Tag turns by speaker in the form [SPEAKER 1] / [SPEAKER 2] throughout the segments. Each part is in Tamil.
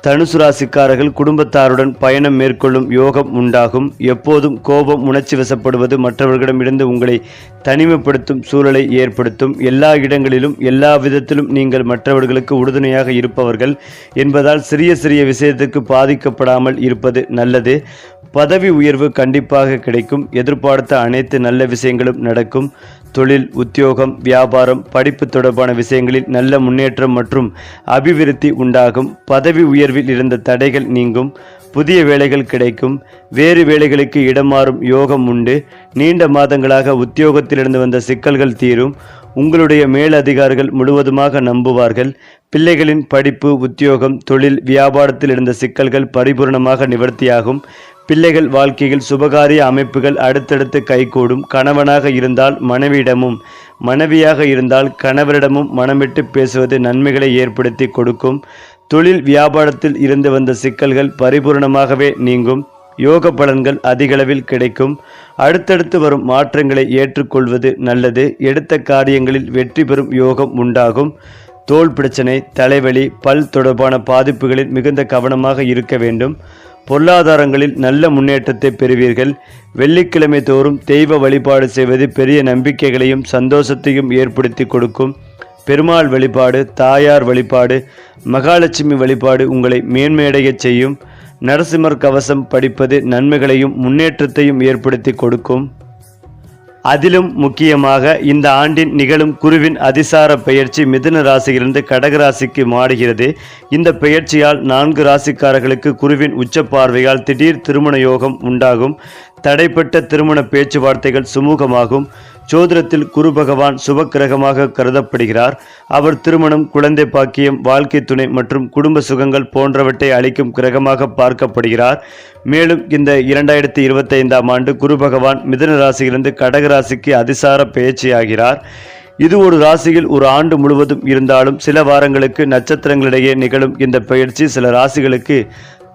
[SPEAKER 1] தனுசு ராசிக்காரர்கள் குடும்பத்தாருடன் பயணம் மேற்கொள்ளும் யோகம் உண்டாகும். எப்போதும் கோபம், உணர்ச்சி வசப்படுவது மற்றவர்களிடமிருந்து உங்களை தனிமைப்படுத்தும் சூழலை ஏற்படுத்தும். எல்லா இடங்களிலும் எல்லா விதத்திலும் நீங்கள் மற்றவர்களுக்கு உறுதுணையாக இருப்பவர்கள் என்பதால் சிறிய சிறிய விஷயத்துக்கு பாதிக்கப்படாமல் இருப்பது நல்லது. பதவி உயர்வு கண்டிப்பாக கிடைக்கும். எதிர்பார்த்த அனைத்து நல்ல விஷயங்களும் நடக்கும். தொழில், உத்தியோகம், வியாபாரம், படிப்பு தொடர்பான விஷயங்களில் நல்ல முன்னேற்றம் மற்றும் அபிவிருத்தி உண்டாகும். பதவி உயர்வில் இருந்த தடைகள் நீங்கும். புதிய வேலைகள் கிடைக்கும். வேறு வேலைகளுக்கு இடமாறும் யோகம் உண்டு. நீண்ட மாதங்களாக உத்தியோகத்திலிருந்து வந்த சிக்கல்கள் தீரும். உங்களுடைய மேலதிகாரிகள் முழுவதுமாக நம்புவார்கள். பிள்ளைகளின் படிப்பு, உத்தியோகம், தொழில், வியாபாரத்தில் இருந்த சிக்கல்கள் பரிபூர்ணமாக நிவர்த்தியாகும். பிள்ளைகள் வாழ்க்கையில் சுபகாரிய அமைப்புகள் அடுத்தடுத்து கைகூடும். கணவனாக இருந்தால் மனைவியிடமும், மனைவியாக இருந்தால் கணவரிடமும் மனமிட்டு பேசுவது நன்மைகளை ஏற்படுத்தி கொடுக்கும். தொழில், வியாபாரத்தில் இருந்து வந்த சிக்கல்கள் பரிபூர்ணமாகவே நீங்கும். யோக பலன்கள் அதிகளவில் கிடைக்கும். அடுத்தடுத்து வரும் மாற்றங்களை ஏற்றுக்கொள்வது நல்லது. எடுத்த காரியங்களில் வெற்றி பெறும் யோகம் உண்டாகும். தோல் பிரச்சனை, தலைவலி, பல் தொடர்பான பாதிப்புகளில் மிகுந்த கவனமாக இருக்க வேண்டும். பொருளாதாரங்களில் நல்ல முன்னேற்றத்தை பெறுவீர்கள். வெள்ளிக்கிழமை தோறும் தெய்வ வழிபாடு செய்வது பெரிய நம்பிக்கைகளையும் சந்தோஷத்தையும் ஏற்படுத்தி கொடுக்கும். பெருமாள் வழிபாடு, தாயார் வழிபாடு, மகாலட்சுமி வழிபாடு உங்களை மேன்மையடையச் செய்யும். நரசிம்மர் கவசம் படிப்பது நன்மைகளையும் முன்னேற்றத்தையும் ஏற்படுத்தி கொடுக்கும். அதிலும் முக்கியமாக இந்த ஆண்டின் நிகழும் குருவின் அதிசார பெயர்ச்சி மிதுன ராசியிலிருந்து கடக ராசிக்கு மாறுகிறது. இந்த பெயர்ச்சியால் 4 ராசிக்காரர்களுக்கு குருவின் உச்ச பார்வையால் திடீர் திருமண யோகம் உண்டாகும். தடைப்பட்ட திருமண பேச்சுவார்த்தைகள் சுமூகமாகும். ஜோதிடத்தில் குரு பகவான் சுபக்கிரகமாக கருதப்படுகிறார். அவர் திருமணம், குழந்தை பாக்கியம், வாழ்க்கை துணை மற்றும் குடும்ப சுகங்கள் போன்றவற்றை அளிக்கும் கிரகமாக பார்க்கப்படுகிறார். மேலும் இந்த 2025ஆம் ஆண்டு குரு பகவான் மிதுன ராசியிலிருந்து கடக ராசிக்கு அதிசார பெயர்ச்சியாகிறார். இது ஒரு ராசியில் ஒரு ஆண்டு முழுவதும் இருந்தாலும் சில வாரங்களுக்கு நட்சத்திரங்களிடையே நிகழும் இந்த பெயர்ச்சி சில ராசிகளுக்கு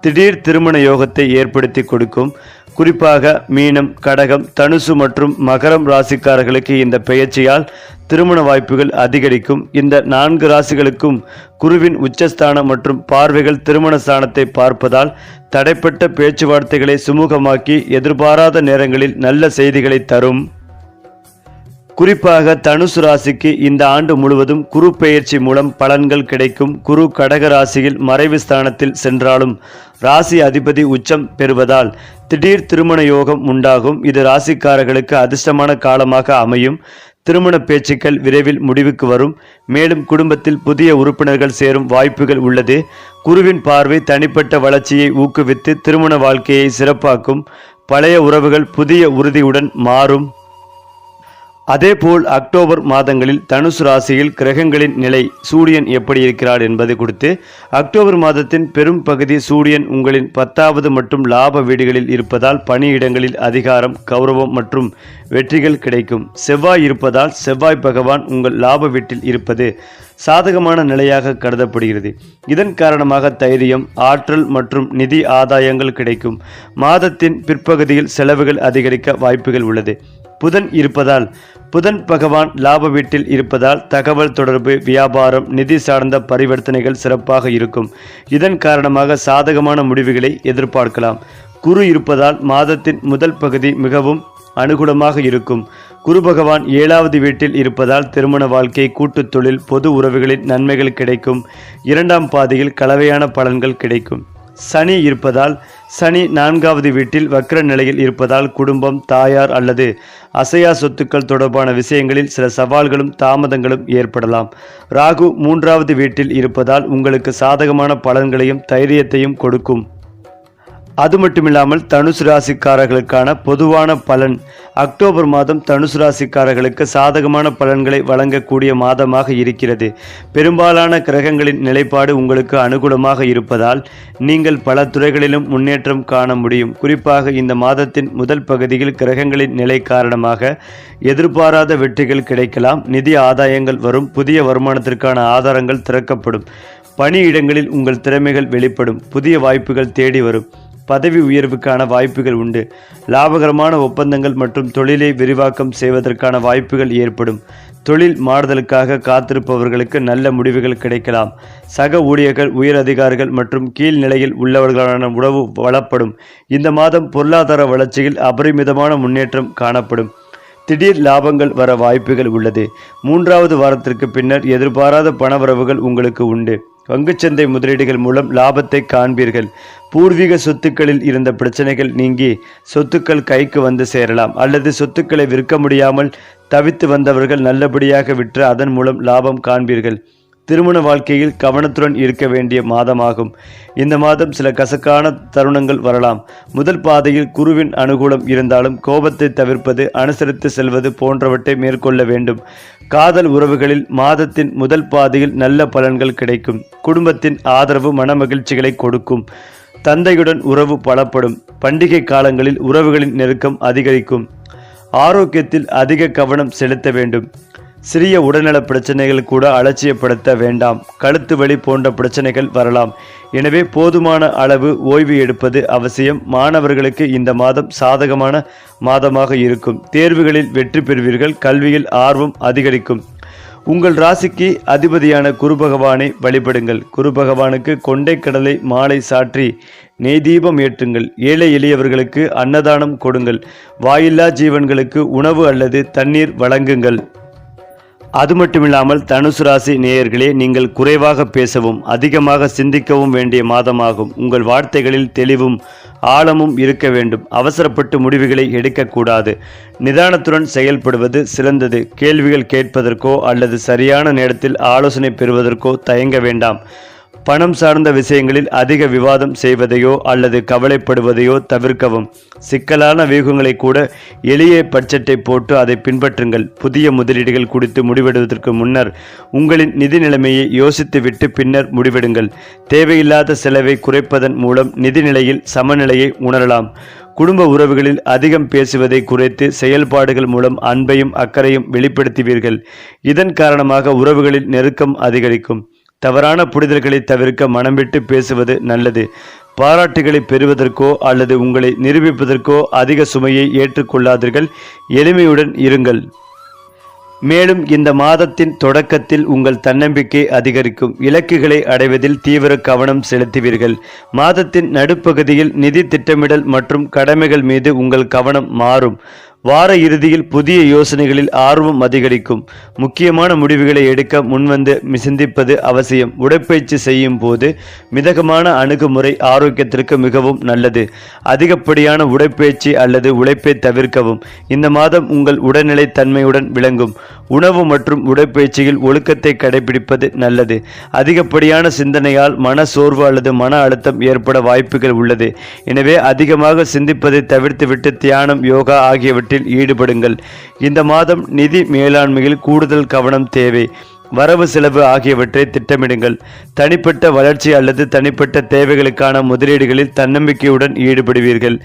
[SPEAKER 1] திடீர் திருமண யோகத்தை ஏற்படுத்தி கொடுக்கும். குறிப்பாக மீனம், கடகம், தனுசு மற்றும் மகரம் ராசிக்காரர்களுக்கு இந்த பெயர்ச்சியால் திருமண வாய்ப்புகள் அதிகரிக்கும். இந்த 4 ராசிகளுக்கும் குருவின் உச்சஸ்தானம் மற்றும் பார்வைகள் திருமண ஸ்தானத்தை பார்ப்பதால் தடைப்பட்ட பேச்சுவார்த்தைகளை சுமூகமாக்கி எதிர்பாராத நேரங்களில் நல்ல செய்திகளை தரும். குறிப்பாக தனுசு ராசிக்கு இந்த ஆண்டு முழுவதும் குரு பெயர்ச்சி மூலம் பலன்கள் கிடைக்கும். குரு கடக ராசியில் மறைவு ஸ்தானத்தில் சென்றாலும் ராசி அதிபதி உச்சம் பெறுவதால் திடீர் திருமண யோகம் உண்டாகும். இது ராசிக்காரர்களுக்கு அதிர்ஷ்டமான காலமாக அமையும். திருமண பேச்சுக்கள் விரைவில் முடிவுக்கு வரும். மேலும் குடும்பத்தில் புதிய உறுப்பினர்கள் சேரும் வாய்ப்புகள் உள்ளது. குருவின் பார்வை தனிப்பட்ட வளர்ச்சியை ஊக்குவித்து திருமண வாழ்க்கையை சிறப்பாக்கும். பழைய உறவுகள் புதிய உறுதியுடன் மாறும். அதேபோல் அக்டோபர் மாதங்களில் தனுசு ராசியில் கிரகங்களின் நிலை, சூரியன் எப்படி இருக்கிறார் என்பது குறித்து அக்டோபர் மாதத்தின் பெரும் பகுதி சூரியன் உங்களின் 10வது மற்றும் லாப வீடுகளில் இருப்பதால் பணியிடங்களில் அதிகாரம், கௌரவம் மற்றும் வெற்றிகள் கிடைக்கும். செவ்வாய் இருப்பதால் செவ்வாய் பகவான் உங்கள் லாப வீட்டில் இருப்பது சாதகமான நிலையாக கருதப்படுகிறது. இதன் காரணமாக தைரியம், ஆற்றல் மற்றும் நிதி ஆதாயங்கள் கிடைக்கும். மாதத்தின் பிற்பகுதியில் செலவுகள் அதிகரிக்க வாய்ப்புகள் உள்ளது. புதன் இருப்பதால் புதன் பகவான் லாப வீட்டில் இருப்பதால் தகவல் தொடர்பு, வியாபாரம், நிதி சார்ந்த பரிவர்த்தனைகள் சிறப்பாக இருக்கும். இதன் காரணமாக சாதகமான முடிவுகளை எதிர்பார்க்கலாம். குரு இருப்பதால் மாதத்தின் முதல் பகுதி மிகவும் அனுகூலமாக இருக்கும். குரு பகவான் 7வது வீட்டில் இருப்பதால் திருமண வாழ்க்கை, கூட்டுத் தொழில், பொது உறவுகளின் நன்மைகள் கிடைக்கும். 2ஆம் பாதியில் கலவையான பலன்கள் கிடைக்கும். சனி இருப்பதால் சனி 4வது வீட்டில் வக்ர நிலையில் இருப்பதால் குடும்பம், தாயார் அல்லது அசையா சொத்துக்கள் தொடர்பான விஷயங்களில் சில சவால்களும் தாமதங்களும் ஏற்படலாம். ராகு 3வது வீட்டில் இருப்பதால் உங்களுக்கு சாதகமான பலன்களையும் தைரியத்தையும் கொடுக்கும். அது மட்டுமில்லாமல் தனுசு ராசிக்காரர்களுக்கான பொதுவான பலன், அக்டோபர் மாதம் தனுசு ராசிக்காரர்களுக்கு சாதகமான பலன்களை வழங்கக்கூடிய மாதமாக இருக்கிறது. பெரும்பாலான கிரகங்களின் நிலைப்பாடு உங்களுக்கு அனுகூலமாக இருப்பதால் நீங்கள் பல துறைகளிலும் முன்னேற்றம் காண முடியும். குறிப்பாக இந்த மாதத்தின் முதல் பகுதியில் கிரகங்களின் நிலை காரணமாக எதிர்பாராத வெற்றிகள் கிடைக்கலாம். நிதி ஆதாயங்கள் வரும். புதிய வருமானத்திற்கான ஆதாரங்கள் திறக்கப்படும். பணியிடங்களில் உங்கள் திறமைகள் வெளிப்படும். புதிய வாய்ப்புகள் தேடி வரும். பதவி உயர்வுக்கான வாய்ப்புகள் உண்டு. லாபகரமான ஒப்பந்தங்கள் மற்றும் தொழிலை விரிவாக்கம் செய்வதற்கான வாய்ப்புகள் ஏற்படும். தொழில் மாறுதலுக்காக காத்திருப்பவர்களுக்கு நல்ல முடிவுகள் கிடைக்கலாம். சக ஊழியர்கள், உயர் அதிகாரிகள் மற்றும் கீழ் நிலையில் உள்ளவர்களான உறவு வளப்படும். இந்த மாதம் பொருளாதார வளர்ச்சியில் அபரிமிதமான முன்னேற்றம் காணப்படும். திடீர் லாபங்கள் வர வாய்ப்புகள் உள்ளது. 3வது வாரத்திற்கு பின்னர் எதிர்பாராத பணவரவுகள் உங்களுக்கு உண்டு. பங்குச்சந்தை முதலீடுகள் மூலம் லாபத்தை காண்பீர்கள். பூர்வீக சொத்துக்களில் இருந்த பிரச்சனைகள் நீங்கி சொத்துக்கள் கைக்கு வந்து சேரலாம். அல்லது சொத்துக்களை விற்க முடியாமல் தவித்து வந்தவர்கள் நல்லபடியாக விற்று அதன் மூலம் லாபம் காண்பீர்கள். திருமண வாழ்க்கையில் கவனத்துடன் இருக்க வேண்டிய மாதமாகும். இந்த மாதம் சில கசக்கான தருணங்கள் வரலாம். முதல் பாதையில் குருவின் அனுகூலம் இருந்தாலும் கோபத்தை தவிர்ப்பது, அனுசரித்து செல்வது போன்றவற்றை மேற்கொள்ள வேண்டும். காதல் உறவுகளில் மாதத்தின் முதல் பாதையில் நல்ல பலன்கள் கிடைக்கும். குடும்பத்தின் ஆதரவு மனமகிழ்ச்சிகளை கொடுக்கும். தந்தையுடன் உறவு பலப்படும். பண்டிகை காலங்களில் உறவுகளின் நெருக்கம் அதிகரிக்கும். ஆரோக்கியத்தில் அதிக கவனம் செலுத்த வேண்டும். சிறிய உடல்நல பிரச்சனைகள் கூட அலட்சியப்படுத்த வேண்டாம். கழுத்து வலி போன்ற பிரச்சனைகள் வரலாம். எனவே போதுமான அளவு ஓய்வு எடுப்பது அவசியம். மாணவர்களுக்கு இந்த மாதம் சாதகமான மாதமாக இருக்கும். தேர்வுகளில் வெற்றி பெறுவீர்கள். கல்வியில் ஆர்வம் அதிகரிக்கும். உங்கள் ராசிக்கு அதிபதியான குரு பகவானை வழிபடுங்கள். குரு பகவானுக்கு கொண்டை கடலை மாலை சாற்றி நெய் தீபம் ஏற்றுங்கள். ஏழை எளியவர்களுக்கு அன்னதானம் கொடுங்கள். வாயில்லா ஜீவன்களுக்கு உணவு அல்லது தண்ணீர் வழங்குங்கள். அது மட்டுமில்லாமல் தனுசு ராசி நேயர்களே, நீங்கள் குறைவாக பேசவும் அதிகமாக சிந்திக்கவும் வேண்டிய மாதமாகும். உங்கள் வார்த்தைகளில் தெளிவும் ஆழமும் இருக்க வேண்டும். அவசரப்பட்டு முடிவுகளை எடுக்கக்கூடாது. நிதானத்துடன் செயல்படுவது சிறந்தது. கேள்விகள் கேட்பதற்கோ அல்லது சரியான நேரத்தில் ஆலோசனை பெறுவதற்கோ தயங்க வேண்டாம். பணம் சார்ந்த விஷயங்களில் அதிக விவாதம் செய்வதையோ அல்லது கவலைப்படுவதையோ தவிர்க்கவும். சிக்கலான வியூகங்களை கூட எளிய பட்ஜெட்டை போட்டு அதை பின்பற்றுங்கள். புதிய முதலீடுகள் குறித்து முடிவெடுவதற்கு முன்னர் உங்களின் நிதி நிலைமையை யோசித்துவிட்டு பின்னர் முடிவெடுங்கள். தேவையில்லாத செலவை குறைப்பதன் மூலம் நிதி நிலையில் சமநிலையை உணரலாம். குடும்ப உறவுகளில் அதிகம் பேசுவதை குறைத்து செயல்பாடுகள் மூலம் அன்பையும் அக்கறையும் வெளிப்படுத்துவீர்கள். இதன் காரணமாக உறவுகளில் நெருக்கம் அதிகரிக்கும். தவறான புரிதல்களை தவிர்க்க மனம் விட்டு பேசுவது நல்லது. பாராட்டுகளை பெறுவதற்கோ அல்லது உங்களை நிரூபிப்பதற்கோ அதிக சுமையை ஏற்றுக்கொள்ளாதீர்கள். எளிமையுடன் இருங்கள். மேலும் இந்த மாதத்தின் தொடக்கத்தில் உங்கள் தன்னம்பிக்கை அதிகரிக்கும். இலக்குகளை அடைவதில் தீவிர கவனம் செலுத்துவீர்கள். மாதத்தின் நடுப்பகுதியில் நிதி திட்டமிடல் மற்றும் கடமைகள் மீது உங்கள் கவனம் மாறும். வார இறுதியில் புதிய யோசனைகளில் ஆர்வம் அதிகரிக்கும். முக்கியமான முடிவுகளை எடுக்க முன்வந்து சிந்திப்பது அவசியம். உடற்பயிற்சி செய்யும் போது மிதமான அணுகுமுறை ஆரோக்கியத்திற்கு மிகவும் நல்லது. அதிகப்படியான உடற்பயிற்சி அல்லது உழைப்பை தவிர்க்கவும். இந்த மாதம் உங்கள் உடல்நிலை தன்மையுடன் விளங்கும். உணவு மற்றும் உடற்பயிற்சியில் ஒழுக்கத்தை கடைபிடிப்பது நல்லது. அதிகப்படியான சிந்தனையால் மன சோர்வு அல்லது மன அழுத்தம் ஏற்பட வாய்ப்புகள் உள்ளது. எனவே அதிகமாக சிந்திப்பதை தவிர்த்துவிட்டு தியானம், யோகா ஆகியவற்றில் ஈடுபடுங்கள். இந்த மாதம் நிதி மேலாண்மையில் கூடுதல் கவனம் தேவை. வரவு செலவு ஆகியவற்றை திட்டமிடுங்கள். தனிப்பட்ட வளர்ச்சி அல்லது தனிப்பட்ட தேவைகளுக்கான முதலீடுகளில் தன்னம்பிக்கையுடன் ஈடுபடுவீர்கள்.